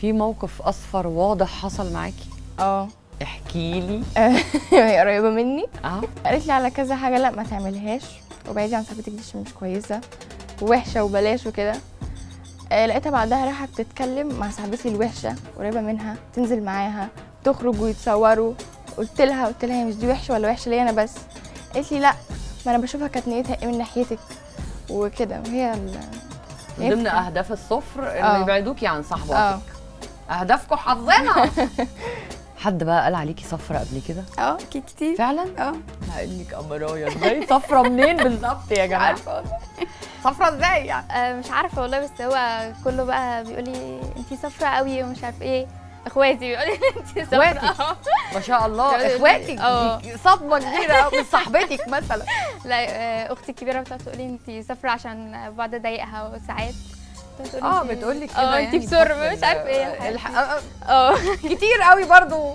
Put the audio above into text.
في موقف اصفر واضح حصل معاكي؟ احكي لي. هي قريبه مني، اه قالت لي على كذا حاجه لا ما تعملهاش وبعيدي عن صاحبتك دي عشان مش كويسه ووحشه وبلاش وكده. لقيتها بعدها رايحه بتتكلم مع صاحبتي الوحشه قريبه منها، تنزل معاها تخرج ويتصوروا. قلت لها هي مش دي وحشه ولا وحشه ليا انا بس؟ قالت لي لا، ما انا بشوفها كانت نيتها ايه من ناحيتك وكده. وهي من ضمن اهداف الصفر انه آه. يبعدوكي عن صاحباتك. اهدافكم حظنا. حد بقى قال عليكي صفرة قبل كده؟ كتير فعلا؟ مع انك قمرايه ازاي صفرة منين بالظبط يا جماعه؟ صفرة ازاي يعني؟ مش عارفه والله، بس هو كله بقى بيقول لي انتي صفرة قوي ومش عارف ايه. اخواتي بيقولوا لي انتي صفرة. اخواتك ما شاء الله، بيقولوا لي اخواتك دي صدمه كبيره قوي من صاحبتك مثلا. لا، اختي الكبيره بتقعد تقول لي انتي صفرة عشان بقعد اضايقها ساعات. بتقول لك كده انتي بسرعه مش عارفه ايه كتير قوي برضو.